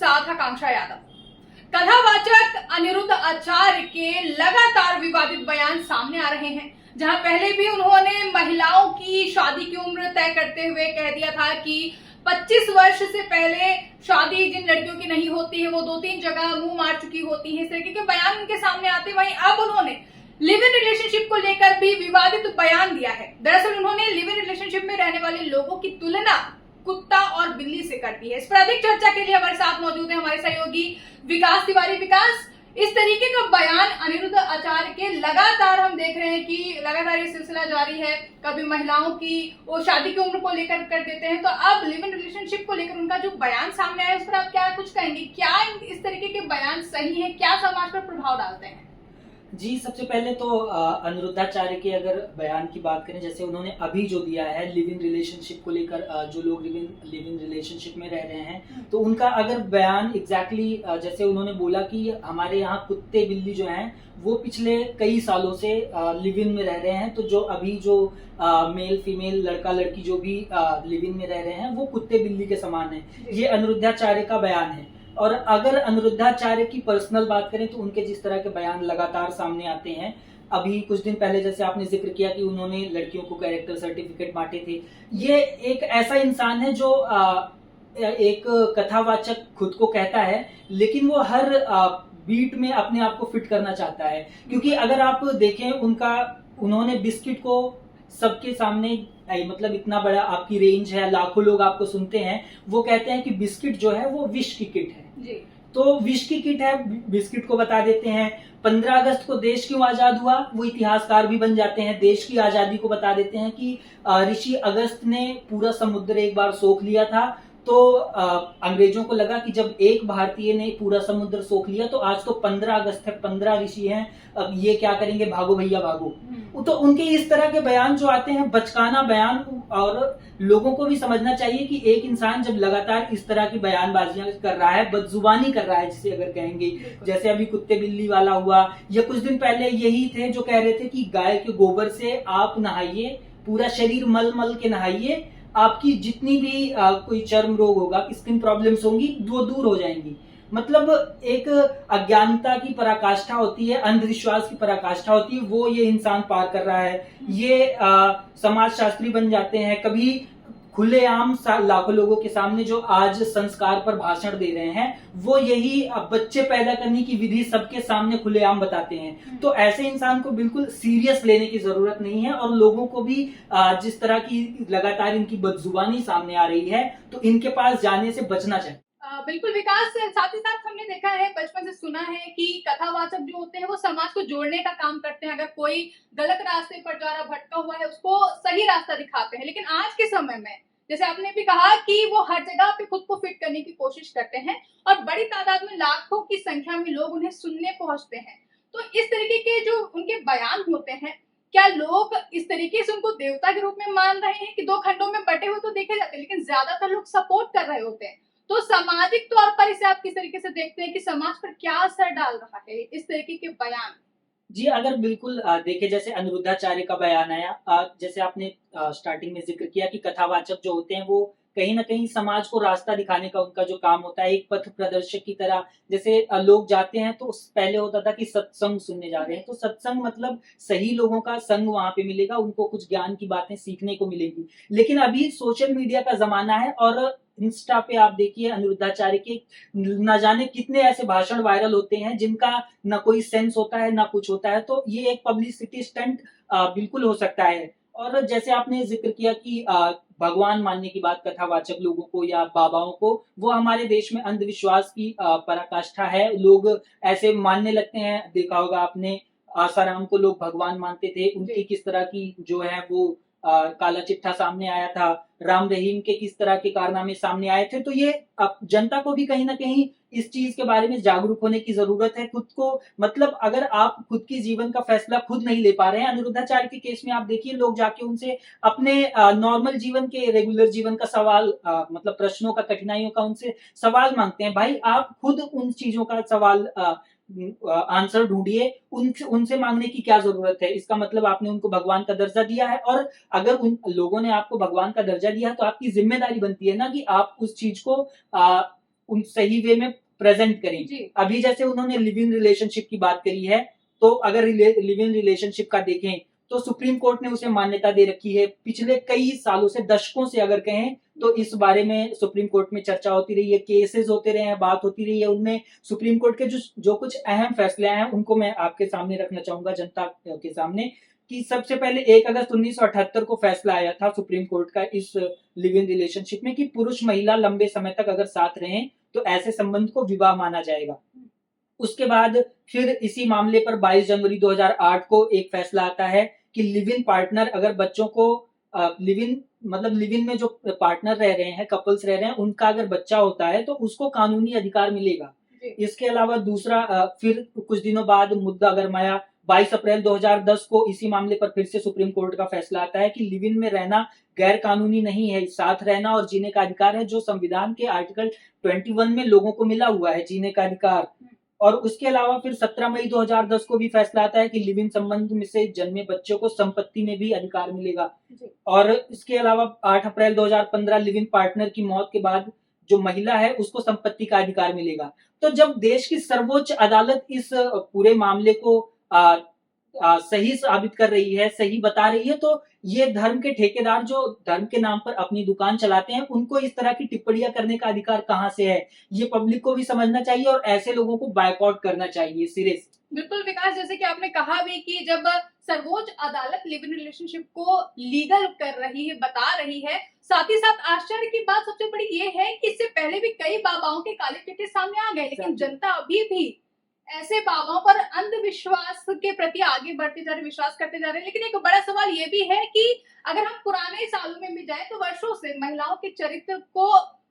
साथ आकांक्षा यादव। कथावाचक अनिरुद्ध आचार्य के लगातार विवादित बयान सामने आ रहे हैं, जहां पहले भी उन्होंने महिलाओं की शादी की उम्र तय करते हुए कह दिया था कि 25 वर्ष से पहले शादी जिन लड़कियों की नहीं होती है वो 2-3 जगह मुंह मार चुकी होती है। इस तरीके के बयान उनके सामने आते, वहीं अब उन्होंने लिव इन रिलेशनशिप को लेकर भी विवादित बयान दिया है। दरअसल उन्होंने लिव इन रिलेशनशिप में रहने वाले लोगों की तुलना कुत्ता और बिल्ली से कर दी है। इस पर अधिक चर्चा के लिए हमारे साथ मौजूद है हमारे सहयोगी विकास तिवारी। विकास, इस तरीके का बयान अनिरुद्ध आचार्य के लगातार हम देख रहे हैं कि लगातार ये सिलसिला जारी है। कभी महिलाओं की वो शादी की उम्र को लेकर कर देते हैं, तो अब लिव इन रिलेशनशिप को लेकर उनका जो बयान सामने आया उस पर आप क्या कुछ कहेंगे? क्या इस तरीके के बयान सही है? क्या समाज पर प्रभाव डालते हैं? जी, सबसे पहले तो अनिरुद्धाचार्य के अगर बयान की बात करें, जैसे उन्होंने अभी जो दिया है लिव इन रिलेशनशिप को लेकर, जो लोग लिव इन रिलेशनशिप में रह रहे हैं, तो उनका अगर बयान एग्जैक्टली जैसे उन्होंने बोला कि हमारे यहाँ कुत्ते बिल्ली जो हैं वो पिछले कई सालों से लिव इन में रह रहे हैं, तो जो अभी जो मेल फीमेल लड़का लड़की जो भी लिव इन में रह रहे हैं वो कुत्ते बिल्ली के समान है। ये अनिरुद्धाचार्य का बयान है। और अगर अनिरुद्धाचार्य की पर्सनल बात करें तो उनके जिस तरह के बयान लगातार सामने आते हैं, अभी कुछ दिन पहले जैसे आपने जिक्र किया कि उन्होंने लड़कियों को कैरेक्टर सर्टिफिकेट बांटे थे। ये एक ऐसा इंसान है जो एक कथावाचक खुद को कहता है, लेकिन वो हर बीट में अपने आप को फिट करना चाहता है। क्योंकि अगर आप देखें उन्होंने बिस्किट को सबके सामने, मतलब इतना बड़ा आपकी रेंज है, लाखों लोग आपको सुनते हैं, वो कहते हैं कि बिस्किट जो है वो विश की किट है जी। तो विश की किट है, बिस्किट को बता देते हैं। 15 अगस्त को देश क्यों आजाद हुआ, वो इतिहासकार भी बन जाते हैं। देश की आजादी को बता देते हैं कि ऋषि अगस्त ने पूरा समुद्र एक बार सोख लिया था, तो अंग्रेजों को लगा कि जब एक भारतीय ने पूरा समुद्र सोख लिया तो आज तो 15 अगस्त है, 15 ऋषि हैं, अब ये क्या करेंगे, भागो भैया भागो। तो उनके इस तरह के बयान जो आते हैं, बचकाना बयान, और लोगों को भी समझना चाहिए कि एक इंसान जब लगातार इस तरह की बयानबाजियां कर रहा है, बदजुबानी कर रहा है जिसे अगर कहेंगे, जैसे अभी कुत्ते बिल्ली वाला हुआ, या कुछ दिन पहले यही थे जो कह रहे थे कि गाय के गोबर से आप नहाइए, पूरा शरीर मल मल के नहाइए, आपकी जितनी भी कोई चर्म रोग होगा, स्किन प्रॉब्लम्स होंगी, वो दूर हो जाएंगी। मतलब एक अज्ञानता की पराकाष्ठा होती है, अंधविश्वास की पराकाष्ठा होती है, वो ये इंसान पार कर रहा है। ये समाज शास्त्री बन जाते हैं, कभी खुलेआम लाखों लोगों के सामने जो आज संस्कार पर भाषण दे रहे हैं, वो यही बच्चे पैदा करने की विधि सबके सामने खुलेआम बताते हैं। तो ऐसे इंसान को बिल्कुल सीरियस लेने की जरूरत नहीं है, और लोगों को भी जिस तरह की लगातार इनकी बदजुबानी सामने आ रही है, तो इनके पास जाने से बचना चाहिए। बिल्कुल विकास, साथ ही साथ हमने देखा है, बचपन से सुना है कि कथावाचक जो होते हैं वो समाज को जोड़ने का काम करते हैं। अगर कोई गलत रास्ते पर जा रहा, भटका हुआ है, उसको सही रास्ता दिखाते हैं। लेकिन आज के समय में, जैसे आपने भी कहा कि वो हर जगह पे खुद को फिट करने की कोशिश करते हैं, और बड़ी तादाद में, लाखों की संख्या में लोग उन्हें सुनने पहुंचते हैं। तो इस तरीके के जो उनके बयान होते हैं, क्या लोग इस तरीके से उनको देवता के रूप में मान रहे हैं कि दो खंडों में बटे हुए तो देखे जाते हैं, लेकिन ज्यादातर लोग सपोर्ट कर रहे होते हैं। तो सामाजिक तौर पर इसे आप किस तरीके से देखते हैं कि समाज पर क्या असर डाल रहा है इस तरीके के बयान? जी, अगर बिल्कुल देखे, जैसे अनिरुद्धाचार्य का बयान आया, जैसे आपने स्टार्टिंग में जिक्र किया कि कथावाचक जो होते हैं वो कहीं ना कहीं समाज को रास्ता दिखाने का उनका जो काम होता है, एक पथ प्रदर्शक की तरह। जैसे लोग जाते हैं तो पहले होता था कि सत्संग सुनने जा रहे हैं, तो सत्संग मतलब सही लोगों का संग वहां पे मिलेगा, उनको कुछ ज्ञान की बातें सीखने को मिलेगी। लेकिन अभी सोशल मीडिया का जमाना है, और इंस्टा पे आप देखिए अनिरुद्धाचार्य के न जाने कितने ऐसे भाषण वायरल होते हैं जिनका ना कोई सेंस होता है ना कुछ होता है। तो ये एक पब्लिसिटी स्टंट बिल्कुल हो सकता है। और जैसे आपने जिक्र किया कि भगवान मानने की बात कथावाचक लोगों को या बाबाओं को, वो हमारे देश में अंधविश्वास की पराकाष्ठा है। लोग ऐसे मानने लगते हैं, देखा होगा आपने, आसाराम को लोग भगवान मानते थे, उनकी किस तरह की जो है वो काला चिट्ठा सामने आया था, राम रहीम के किस तरह के कारनामे सामने आए थे। तो ये अब जनता को भी कहीं ना कहीं इस चीज के बारे में जागरूक होने की जरूरत है। खुद को, मतलब अगर आप खुद की जीवन का फैसला खुद नहीं ले पा रहे हैं, अनिरुद्धाचार्य के केस में आप देखिए, लोग जाके उनसे अपने नॉर्मल जीवन के, रेगुलर जीवन का सवाल, मतलब प्रश्नों का, कठिनाइयों का उनसे सवाल मांगते हैं। भाई, आप खुद उन चीजों का सवाल आंसर ढूंढिए, उनसे मांगने की क्या जरूरत है। इसका मतलब आपने उनको भगवान का दर्जा दिया है, और अगर उन लोगों ने आपको भगवान का दर्जा दिया है तो आपकी जिम्मेदारी बनती है ना कि आप उस चीज को उन सही वे में प्रेजेंट करें। जी अभी जैसे उन्होंने लिव इन रिलेशनशिप की बात करी है, तो अगर लिव इन रिलेशनशिप का देखें तो सुप्रीम कोर्ट ने उसे मान्यता दे रखी है। पिछले कई सालों से, दशकों से अगर कहें तो इस बारे में सुप्रीम कोर्ट में चर्चा होती रही है, केसेस होते रहे हैं, बात होती रही है। उनमें सुप्रीम कोर्ट के जो कुछ अहम फैसले आए हैं उनको मैं आपके सामने रखना चाहूंगा, जनता के सामने। कि सबसे पहले 1 अगस्त 1978 को फैसला आया था सुप्रीम कोर्ट का इस लिव इन रिलेशनशिप में कि पुरुष महिला लंबे समय तक अगर साथ रहें तो ऐसे संबंध को विवाह माना जाएगा। उसके बाद फिर इसी मामले पर 22 जनवरी 2008 को एक फैसला आता है कि लिव इन पार्टनर अगर बच्चों को लिव इन में जो पार्टनर रह रहे हैं, कपल्स रह रहे हैं, उनका अगर बच्चा होता है तो उसको कानूनी अधिकार मिलेगा। इसके अलावा दूसरा फिर कुछ दिनों बाद मुद्दा गरमाया। 22 अप्रैल 2010 को इसी मामले पर फिर से सुप्रीम कोर्ट का फैसला आता है कि लिव इन में रहना गैर कानूनी नहीं है, साथ रहना और जीने का अधिकार है, जो संविधान के आर्टिकल 21 में लोगों को मिला हुआ है, जीने का अधिकार। और उसके अलावा फिर 17 मई 2010 को भी फैसला आता है कि लिव इन संबंध में से जन्मे बच्चों को संपत्ति में भी अधिकार मिलेगा। और इसके अलावा 8 अप्रैल 2015 लिव इन पार्टनर की मौत के बाद जो महिला है उसको संपत्ति का अधिकार मिलेगा। तो जब देश की सर्वोच्च अदालत इस पूरे मामले को सही साबित कर रही है, सही बता रही है, तो ये धर्म के ठेकेदार जो धर्म के नाम पर अपनी दुकान चलाते हैं उनको इस तरह की टिप्पणियां करने का अधिकार कहां से है, ये पब्लिक को भी समझना चाहिए और ऐसे लोगों को बायकॉट करना चाहिए सिरे से। बिल्कुल विकास, जैसे कि आपने कहा भी कि जब सर्वोच्च अदालत लिव इन रिलेशनशिप को लीगल कर रही है, बता रही है, साथ ही साथ आश्चर्य की बात सबसे बड़ी ये है कि इससे पहले भी कई बाबाओं के काले चिट्ठे सामने आ गए, लेकिन जनता अभी भी ऐसे बाबाओं पर अंधविश्वास के प्रति आगे बढ़ते जा रहे, विश्वास करते जा रहे हैं। लेकिन एक बड़ा सवाल ये भी है कि अगर हम पुराने सालों में भी जाए तो वर्षों से महिलाओं के चरित्र को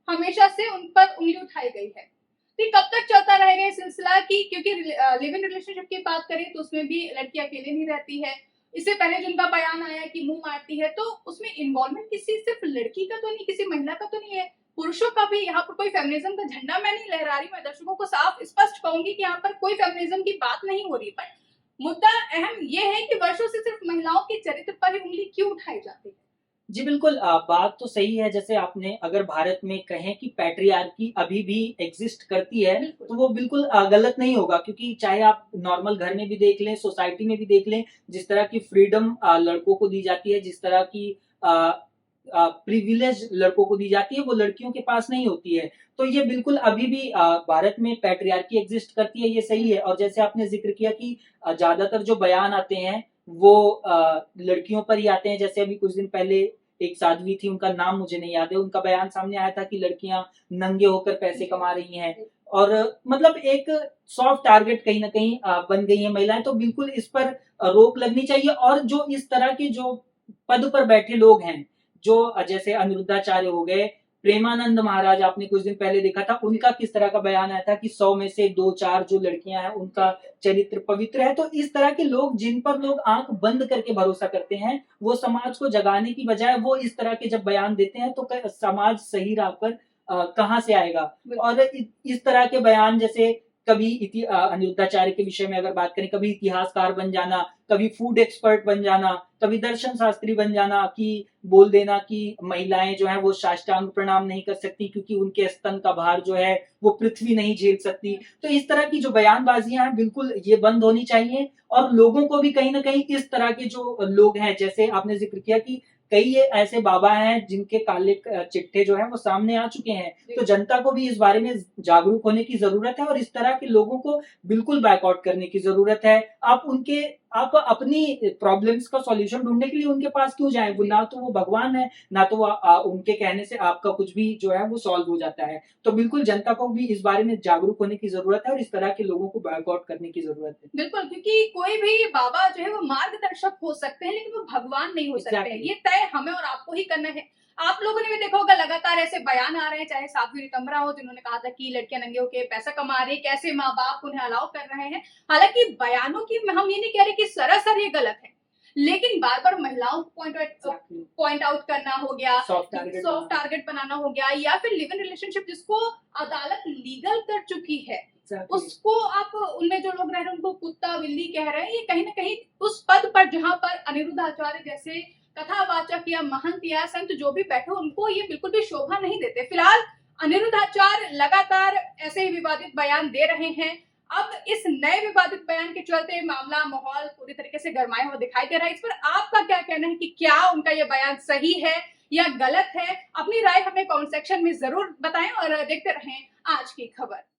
हमेशा से उन पर उंगली उठाई गई है। तो कब तक चलता रहेगा ये सिलसिला? की क्योंकि लिव इन रिलेशनशिप की बात करें तो उसमें भी लड़की अकेले नहीं रहती है। इससे पहले जिनका बयान आया कि मुंह मारती है, तो उसमें इन्वॉल्वमेंट किसी सिर्फ लड़की का तो नहीं, किसी महिला का तो नहीं है, पुरुषों का भी। यहाँ पर कोई फेमिनिज्म का झंडा मैं नहीं लहरा रही, मैं दर्शकों को साफ स्पष्ट कहूंगी कि यहाँ पर कोई फेमिनिज्म की बात नहीं हो रही। पर मुद्दा अहम ये है कि वर्षों से सिर्फ महिलाओं के चरित्र पर ही उंगली क्यों उठाई जाती है? जी बिल्कुल, बात तो सही है। जैसे आपने अगर भारत में कहें कि पैट्रियार्की अभी भी एग्जिस्ट करती है तो वो बिल्कुल गलत नहीं होगा, क्योंकि चाहे आप नॉर्मल घर में भी देख लें, सोसाइटी में भी देख लें, जिस तरह की फ्रीडम लड़कों को दी जाती है, जिस तरह की प्रिविलेज लड़कों को दी जाती है, वो लड़कियों के पास नहीं होती है। तो ये बिल्कुल अभी भी भारत में पैट्रियार्की एग्जिस्ट करती है, ये सही है। और जैसे आपने जिक्र किया कि ज्यादातर जो बयान आते हैं वो लड़कियों पर ही आते हैं। जैसे अभी कुछ दिन पहले एक साध्वी थी, उनका नाम मुझे नहीं याद है, उनका बयान सामने आया था कि लड़कियां नंगे होकर पैसे कमा रही हैं, और मतलब एक सॉफ्ट टारगेट कहीं ना कहीं बन गई है महिलाएं। तो बिल्कुल इस पर रोक लगनी चाहिए। और जो इस तरह के जो पद पर बैठे लोग हैं, जो जैसे अनिरुद्धाचार्य हो गए, प्रेमानंद महाराज, आपने कुछ दिन पहले देखा था, उनका किस तरह का बयान आया था कि 100 में से 2-4 जो लड़कियां हैं उनका चरित्र पवित्र है। तो इस तरह के लोग, जिन पर लोग आंख बंद करके भरोसा करते हैं, वो समाज को जगाने की बजाय वो इस तरह के जब बयान देते हैं तो समाज सही राह पर कहां से आएगा। और इस तरह के बयान, जैसे कभी अनिरुद्धाचार्य के विषय में अगर बात करें, कभी इतिहासकार बन जाना, कभी फूड एक्सपर्ट बन जाना, कभी दर्शन शास्त्री बन जाना, कि बोल देना कि महिलाएं जो है वो साष्टांग प्रणाम नहीं कर सकती क्योंकि उनके स्तन का भार जो है वो पृथ्वी नहीं झेल सकती। तो इस तरह की जो बयानबाजियां हैं बिल्कुल ये बंद होनी चाहिए। और लोगों को भी कहीं ना कहीं इस तरह के जो लोग हैं, जैसे आपने जिक्र किया कि कई ऐसे बाबा हैं जिनके काले चिट्ठे जो हैं वो सामने आ चुके हैं, तो जनता को भी इस बारे में जागरूक होने की जरूरत है और इस तरह के लोगों को बिल्कुल बैकआउट करने की जरूरत है। आप अपनी प्रॉब्लम्स का सॉल्यूशन ढूंढने के लिए उनके पास क्यों जाएं? वो ना तो वो भगवान है, ना तो उनके कहने से आपका कुछ भी जो है वो सॉल्व हो जाता है। तो बिल्कुल जनता को भी इस बारे में जागरूक होने की जरूरत है और इस तरह के लोगों को बैकआउट करने की जरूरत है। बिल्कुल, क्योंकि कोई भी बाबा जो है वो मार्गदर्शक हो सकते हैं, लेकिन वो भगवान नहीं हो सकते हैं। ये तय हमें और आपको ही करना है। आप लोगों ने भी देखा होगा, लगातार ऐसे बयान आ रहे हैं, चाहे साध्वी ऋतंभरा हो जिन्होंने कहा था कि लड़कियां नंगे होकर पैसा कमा रही, कैसे माँ बाप उन्हें अलाउ कर रहे हैं। हालांकि बयानों की हम ये नहीं कह रहे कि सरासर ये गलत है, लेकिन बार बार महिलाओं को पॉइंट आउट करना हो गया, सॉफ्ट टारगेट बनाना हो गया, या फिर लिव इन रिलेशनशिप जिसको अदालत लीगल कर चुकी है उसको आप, उनमें जो लोग रह रहे हैं उनको कुत्ता बिल्ली कह रहे हैं। ये कहीं ना कहीं उस पद पर जहां पर अनिरुद्धाचार्य जैसे कथावाचक या महंत या संत जो भी बैठे, उनको ये बिल्कुल भी शोभा नहीं देते। फिलहाल अनिरुद्ध आचार्य लगातार ऐसे ही विवादित बयान दे रहे हैं। अब इस नए विवादित बयान के चलते मामला माहौल पूरी तरीके से गरमाया हुआ दिखाई दे रहा है। इस पर आपका क्या कहना है कि क्या उनका ये बयान सही है या गलत है? अपनी राय हमें कमेंट सेक्शन में जरूर बताएं और देखते रहें आज की खबर।